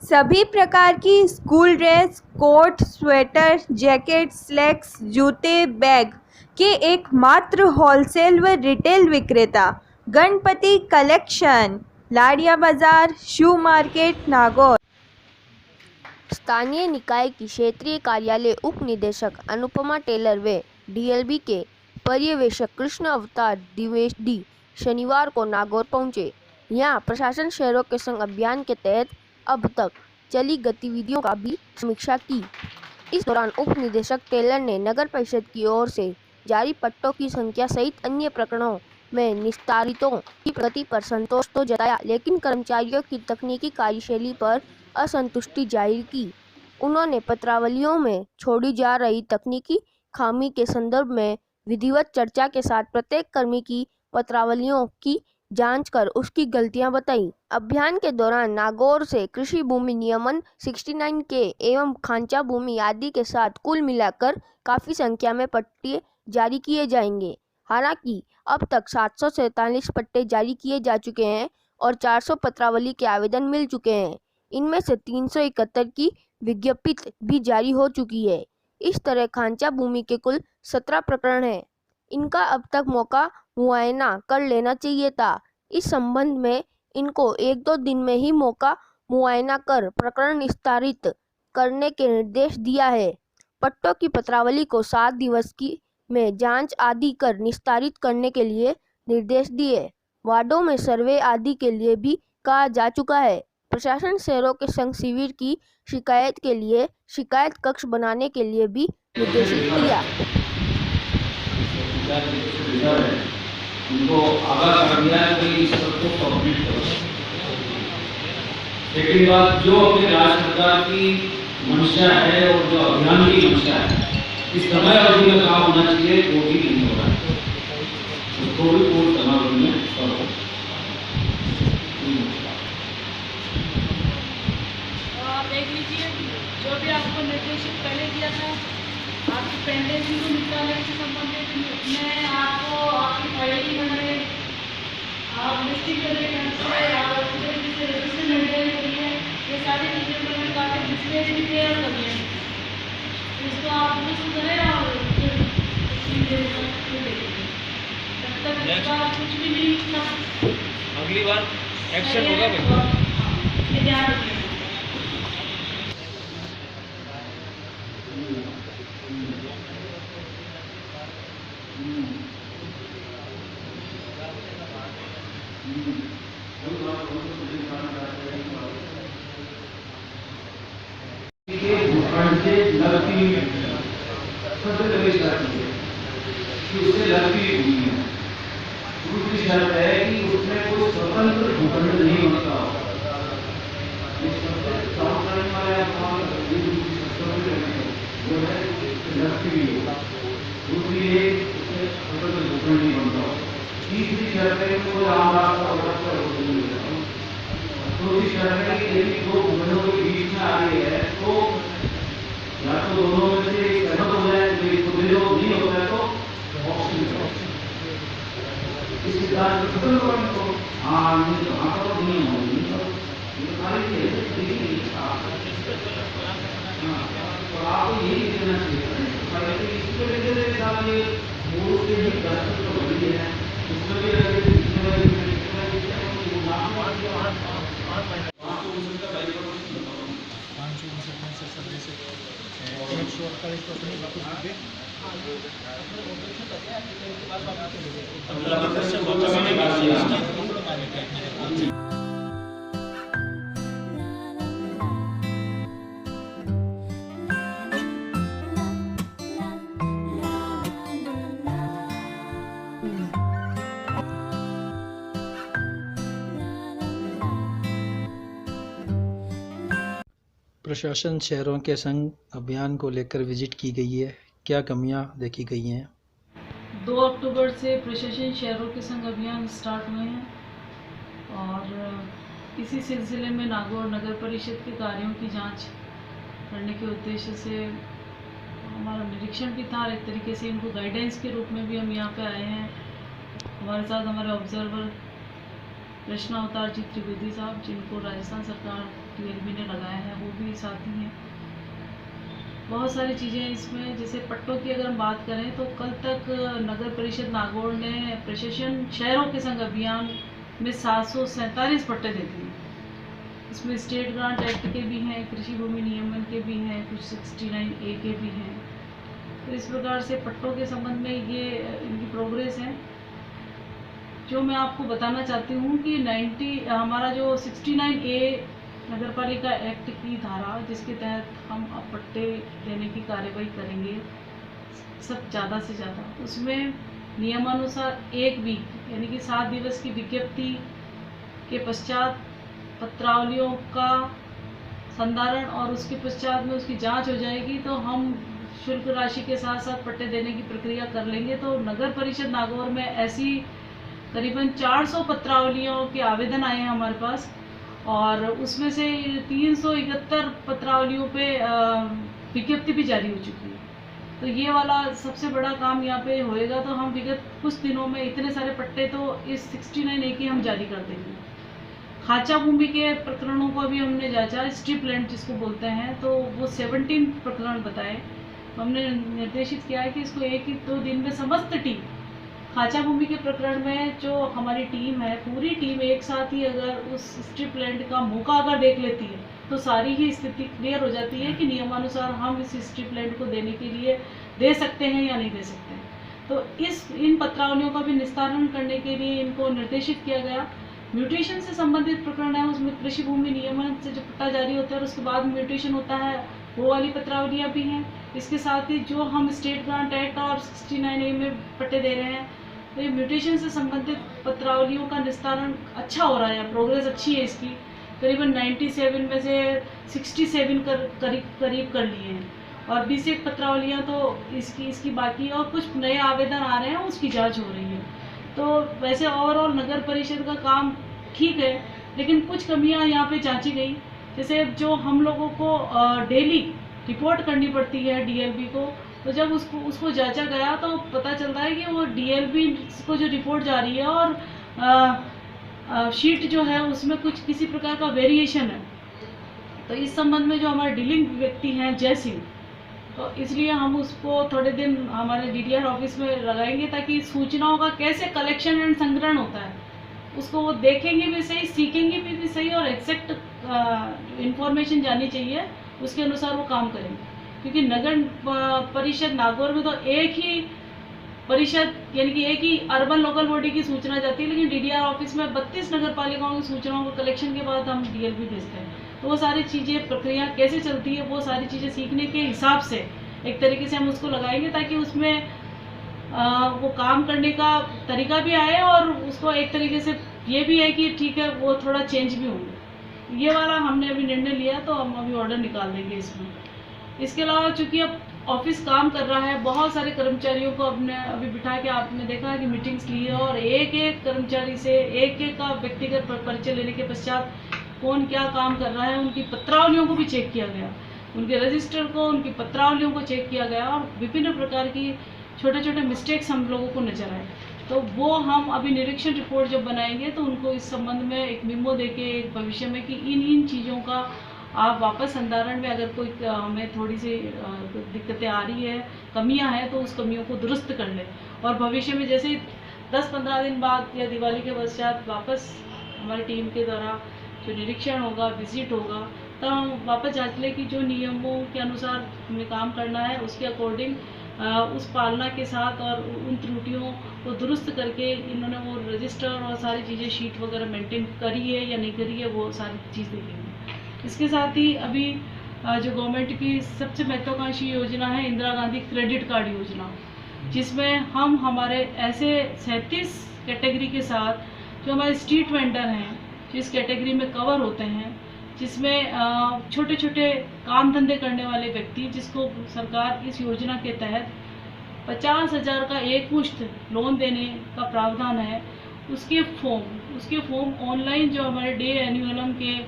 सभी प्रकार की school dress, coat, sweater, jacket, slacks, जूते, बैग के एकमात्र होलसेल व रिटेल विक्रेता गणपति कलेक्शन, लाड़िया बाजार, शू मार्केट, नागौर। स्थानीय निकाय की क्षेत्रीय कार्यालय उप निदेशक अनुपमा टेलर व डीएलबी के पर्यवेक्षक कृष्ण अवतार द्विवेदी शनिवार को नागौर पहुंचे। यहां प्रशासन शहरों के संग अभियान के तहत अब तक चली गतिविधियों का भी समीक्षा की। इस दौरान उप निदेशक टेलर ने नगर परिषद की ओर से जारी पट्टों की संख्या सहित अन्य प्रकरणों में निस्तारितों की प्रगति पर संतोष तो जताया, लेकिन कर्मचारियों की तकनीकी कार्यशैली पर असंतुष्टि जाहिर की। उन्होंने पत्रावलियों में छोड़ी जा रही तकनीकी खामी के संदर्भ में विधिवत चर्चा के साथ प्रत्येक कर्मी की पत्रावलियों की जांच कर उसकी गलतियां बताई। अभियान के दौरान नागौर से कृषि भूमि नियमन 69 के एवं खांचा भूमि आदि के साथ कुल मिलाकर काफी संख्या में पट्टे जारी किए जाएंगे। हालांकि अब तक 747 पट्टे जारी किए जा चुके हैं और 400 पत्रावली के आवेदन मिल चुके हैं। इनमें से 371 की विज्ञप्ति भी जारी हो चुकी है। इस तरह खांचा भूमि के कुल 17 प्रकरण हैं। इनका अब तक मौका मुआयना कर लेना चाहिए था। इस संबंध में इनको 1-2 दिन में ही मौका मुआयना कर प्रकरण निस्तारित करने के निर्देश दिया है। पट्टों की पत्रावली को 7 दिवस की में जांच आदि कर निस्तारित करने के लिए निर्देश दिए। वार्डों में सर्वे आदि के लिए भी कहा जा चुका है। प्रशासन शहरों के संग शिविर की शिकायत के लिए शिकायत कक्ष बनाने के लिए भी निर्देशित किया। उनको आगाह कर दिया है कि इस सब को कंप्लीट करो। लेकिन बात जो अपने राज्य सरकार की मंशा है और जो अभियान की मंशा है, इस समय अवधि में काम होना चाहिए, वो भी नहीं हो रहा है। उसको भी पूर्ण समारोह में करो। देख लीजिए, जो भी आपको निर्देशित पहले दिया था, आपकी पेंडेंसी को निकालने से संबंधित मैं आपको आपकी फाइलिंग में आप लिस्टिंग करने के रजिस्टर मेंटेन करिए। ये सारी चीज़ें मैंने काफ़ी डिस्प्लेस भी क्लियर कर दिए। इसको आप लिस्ट करें और जब तक इसका कुछ भी नहीं था, अगली बार एक्शन होगा बेटा। ध्यान रखिए। भूखंड से लगती सबसे पहले शर्त है कि उससे लगती हुई है। दूसरी शर्त है कि उसमें कोई स्वतंत्र भूखंड नहीं होता। इस सबसे काम करने वाले जो है लगती हुई है। दूसरी है उसमें स्वतंत्र भूखंड नहीं बनता। तीसरी शर्त है कि कोई आम रास्ता होता है। चौथी शर्त है कि यदि दो भूखंडों के बीच में आ रही है तो या तो दोनों में से सहमत हो जाए, तो इसको विरोध नहीं होता है तो इस सिद्धांत को खत्म करने को तो नहीं होगी। तो आपको यही देना चाहिए। इसको लेकर साथ ये मूल से ही दस्तखत तो बड़ी है, उसमें भी प्रशासन शहरों के संग अभियान को लेकर विजिट की गई है, क्या कमियां देखी गई हैं? 2 अक्टूबर से प्रशासन शहरों के संग अभियान स्टार्ट हुए हैं और इसी सिलसिले में नागौर नगर परिषद के कार्यों की जांच करने के उद्देश्य से हमारा निरीक्षण भी था। एक तरीके से इनको गाइडेंस के रूप में भी हम यहाँ पे आए हैं। हमारे साथ हमारे ऑब्जर्वर कृष्ण अवतार जी त्रिवेदी साहब, जिनको राजस्थान सरकार DLB ने लगाया है वो भी साथ ही हैं। बहुत सारी चीज़ें इसमें, जैसे पट्टों की अगर हम बात करें तो कल तक नगर परिषद नागौर ने प्रशासन शहरों के संग अभियान में 747 पट्टे देते हैं। इसमें स्टेट ग्रांट एक्ट के भी हैं, कृषि भूमि नियमन के भी हैं, कुछ 69A के भी हैं। तो इस प्रकार से पट्टों के संबंध में ये इनकी प्रोग्रेस है। जो मैं आपको बताना चाहती हूँ कि हमारा जो 69A नगर पालिका एक्ट की धारा, जिसके तहत हम अब पट्टे देने की कार्यवाही करेंगे सब ज़्यादा से ज़्यादा, उसमें नियमानुसार 1 वीक यानी कि 7 दिवस की विज्ञप्ति के पश्चात पत्रावलियों का संधारण और उसके पश्चात में उसकी जांच हो जाएगी, तो हम शुल्क राशि के साथ साथ पट्टे देने की प्रक्रिया कर लेंगे। तो नगर परिषद नागौर में ऐसी करीबन 400 पत्रावलियों के आवेदन आए हैं हमारे पास, और उसमें से 371 पत्रावलियों पे विज्ञप्ति भी जारी हो चुकी है। तो ये वाला सबसे बड़ा काम यहाँ पे होएगा। तो हम विगत कुछ दिनों में इतने सारे पट्टे तो इस 69A के हम जारी कर देंगे। खाचा भूमि के प्रकरणों को भी हमने जांचा, स्ट्रिप लैंड जिसको बोलते हैं, तो वो 17 प्रकरण बताए। हमने निर्देशित किया है कि इसको 1-2 दिन में समस्त टीम, खाचा भूमि के प्रकरण में जो हमारी टीम है, पूरी टीम एक साथ ही अगर उस स्ट्रिप लैंड का मौका अगर देख लेती है तो सारी ही स्थिति क्लियर हो जाती है कि नियमानुसार हम इस स्ट्रिप लैंड को देने के लिए दे सकते हैं या नहीं दे सकते हैं। तो इन पत्रावलियों का भी निस्तारण करने के लिए इनको निर्देशित किया गया। म्यूटेशन से संबंधित प्रकरण है, उसमें कृषि भूमि नियमन से जो पट्टा जारी होता है और उसके बाद म्यूटेशन होता है, वो वाली पत्रावलियाँ भी हैं। इसके साथ ही जो हम स्टेट ग्रांट एक्ट और 69A में पट्टे दे रहे हैं, तो ये म्यूटेशन से संबंधित पत्रावलियों का निस्तारण अच्छा हो रहा है, प्रोग्रेस अच्छी है इसकी। करीबन 97 में से 67 करीब कर लिए हैं, और 20 पत्रावलियाँ तो इसकी बाकी है, और कुछ नए आवेदन आ रहे हैं, उसकी जांच हो रही है। तो वैसे ओवरऑल नगर परिषद का काम ठीक है, लेकिन कुछ कमियां यहाँ पे जांची गई। जैसे जो हम लोगों को डेली रिपोर्ट करनी पड़ती है DLB को, तो जब उसको जांचा गया तो पता चलता है कि वो DLB को जो रिपोर्ट जा रही है और शीट जो है उसमें कुछ किसी प्रकार का वेरिएशन है। तो इस संबंध में जो हमारे डीलिंग व्यक्ति हैं जय सिंह, तो इसलिए हम उसको थोड़े दिन हमारे DDR ऑफिस में लगाएंगे, ताकि सूचनाओं का कैसे कलेक्शन एंड संग्रहण होता है उसको वो देखेंगे भी सही, सीखेंगे भी सही, और एग्जैक्ट इंफॉर्मेशन जानी चाहिए उसके अनुसार वो काम करेंगे। क्योंकि नगर परिषद नागौर में तो एक ही परिषद यानी कि एक ही अर्बन लोकल बॉडी की सूचना जाती है, लेकिन DDR ऑफिस में 32 नगर पालिकाओं की सूचनाओं को कलेक्शन के बाद हम DLB भेजते हैं। तो वो सारी चीज़ें, प्रक्रिया कैसे चलती है, वो सारी चीज़ें सीखने के हिसाब से एक तरीके से हम उसको लगाएंगे, ताकि उसमें वो काम करने का तरीका भी आए, और उसको एक तरीके से ये भी है कि ठीक है वो थोड़ा चेंज भी होंगे। ये वाला हमने अभी निर्णय लिया, तो हम अभी ऑर्डर निकाल देंगे इसमें। इसके अलावा चूँकि अब ऑफिस काम कर रहा है, बहुत सारे कर्मचारियों को अपने अभी बिठा के आपने देखा है कि मीटिंग्स ली है, और एक एक कर्मचारी से एक का व्यक्तिगत परिचय लेने के पश्चात कौन क्या काम कर रहा है, उनकी पत्रावलियों को भी चेक किया गया, उनके रजिस्टर को, उनकी पत्रावलियों को चेक किया गया, और विभिन्न प्रकार की छोटे छोटे मिस्टेक्स हम लोगों को नजर आए। तो वो हम अभी निरीक्षण रिपोर्ट जब बनाएंगे तो उनको इस संबंध में एक मेमो देके भविष्य में कि इन चीज़ों का आप वापस संधारण में अगर कोई हमें थोड़ी सी दिक्कतें आ रही है, कमियां हैं, तो उस कमियों को दुरुस्त कर ले, और भविष्य में जैसे 10-15 दिन बाद या दिवाली के पश्चात वापस हमारी टीम के द्वारा जो निरीक्षण होगा, विजिट होगा, तब हम वापस जांच लें कि जो नियमों के अनुसार हमें काम करना है उसके अकॉर्डिंग उस पालना के साथ और उन त्रुटियों को दुरुस्त करके इन्होंने वो रजिस्टर और सारी चीज़ें, शीट वगैरह मेंटेन करी है या नहीं करी है, वो सारी चीज़ देखेंगे। इसके साथ ही अभी जो गवर्नमेंट की सबसे महत्वाकांक्षी योजना है इंदिरा गांधी क्रेडिट कार्ड योजना, जिसमें हम हमारे ऐसे 37 कैटेगरी के साथ जो हमारे स्ट्रीट वेंडर हैं जो इस कैटेगरी में कवर होते हैं, जिसमें छोटे छोटे काम धंधे करने वाले व्यक्ति, जिसको सरकार इस योजना के तहत 50,000 का एक मुश्त लोन देने का प्रावधान है, उसके फॉर्म ऑनलाइन जो हमारे डे एन्युअलम के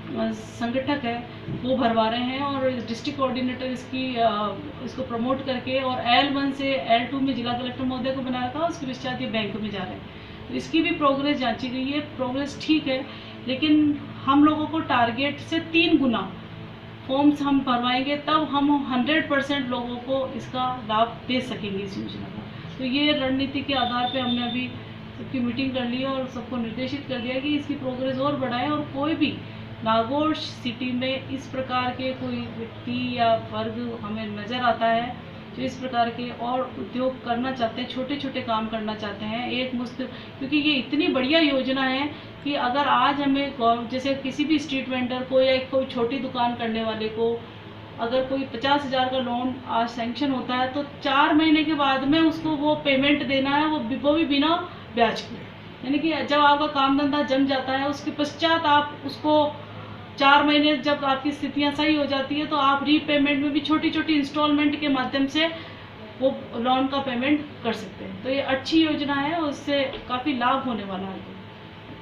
संगठक है वो भरवा रहे हैं, और डिस्ट्रिक्ट कोऑर्डिनेटर इसको प्रमोट करके और L1 से L2 में जिला कलेक्टर महोदय को बनाया था, उसके पश्चात ये बैंक में जा रहे हैं। तो इसकी भी प्रोग्रेस जांची गई है, प्रोग्रेस ठीक है, लेकिन हम लोगों को टारगेट से 3 गुना फॉर्म्स हम भरवाएंगे, तब हम 100% लोगों को इसका लाभ दे सकेंगे इस योजना का। तो ये रणनीति के आधार पे हमने अभी सबकी मीटिंग कर ली है और सबको निर्देशित कर दिया कि इसकी प्रोग्रेस और बढ़ाएं, और कोई भी नागौर सिटी में इस प्रकार के कोई व्यक्ति या वर्ग हमें नज़र आता है जो इस प्रकार के और उद्योग करना चाहते हैं, छोटे छोटे काम करना चाहते हैं एक मुश्त, क्योंकि ये इतनी बढ़िया योजना है कि अगर आज हमें जैसे किसी भी स्ट्रीट वेंडर को या कोई छोटी दुकान करने वाले को अगर कोई 50,000 का लोन आज सैंक्शन होता है तो 4 महीने के बाद में उसको वो पेमेंट देना है, वो भी बिना ब्याज के। यानी कि जब आपका काम धंधा जम जाता है उसके पश्चात आप उसको 4 महीने जब आपकी स्थितियां सही हो जाती है तो आप रीपेमेंट में भी छोटी छोटी इंस्टॉलमेंट के माध्यम से वो लोन का पेमेंट कर सकते हैं। तो ये अच्छी योजना है, उससे काफ़ी लाभ होने वाला है।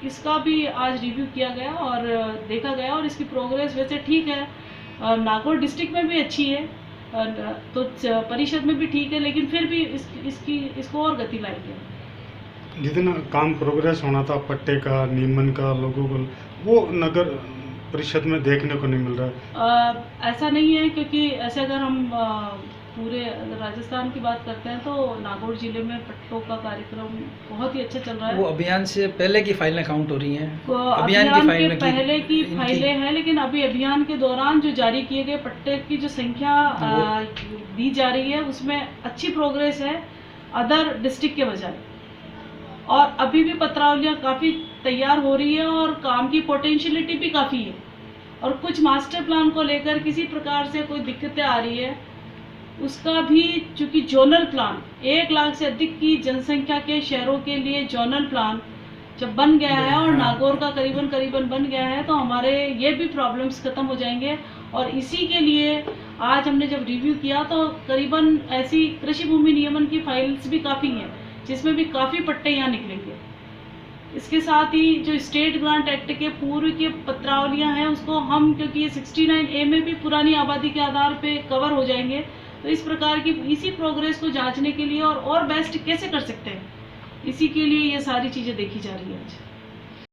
इसका भी आज रिव्यू किया गया और देखा गया और इसकी प्रोग्रेस वैसे ठीक है, नागौर डिस्ट्रिक्ट में भी अच्छी है, तो परिषद में भी ठीक है, लेकिन फिर भी इसको और गति लाई है। जितना काम प्रोग्रेस होना था पट्टे का, नियमन का, लोगों को वो नगर परिषद में देखने को नहीं मिल रहा है। ऐसा नहीं है, क्योंकि ऐसे अगर हम पूरे राजस्थान की बात करते हैं तो नागौर जिले में पट्टों का कार्यक्रम बहुत ही अच्छा चल रहा है। वो अभियान से पहले की फाइलें काउंट हो रही हैं? अभियान के पहले की फाइलें हैं, लेकिन अभी अभियान के दौरान जो जारी किए गए पट्टे की जो संख्या दी जा रही है उसमें अच्छी प्रोग्रेस है अदर डिस्ट्रिक्ट के बजाय, और अभी भी पत्रावलियाँ काफ़ी तैयार हो रही है और काम की पोटेंशियलिटी भी काफ़ी है, और कुछ मास्टर प्लान को लेकर किसी प्रकार से कोई दिक्कतें आ रही है उसका भी, चूँकि जोनल प्लान 1 लाख से अधिक की जनसंख्या के शहरों के लिए जोनल प्लान जब बन गया है और नागौर का करीबन बन गया है तो हमारे ये भी प्रॉब्लम्स खत्म हो जाएंगे। और इसी के लिए आज हमने जब रिव्यू किया तो करीबन ऐसी कृषि भूमि नियमन की फाइल्स भी काफ़ी हैं जिसमें भी काफ़ी पट्टे यहाँ निकलेंगे। इसके साथ ही जो स्टेट ग्रांट एक्ट के पूर्व के पत्रावलियाँ हैं उसको हम, क्योंकि ये 69A में भी पुरानी आबादी के आधार पे कवर हो जाएंगे, तो इस प्रकार की इसी प्रोग्रेस को जांचने के लिए और बेस्ट कैसे कर सकते हैं, इसी के लिए ये सारी चीज़ें देखी जा रही है आज।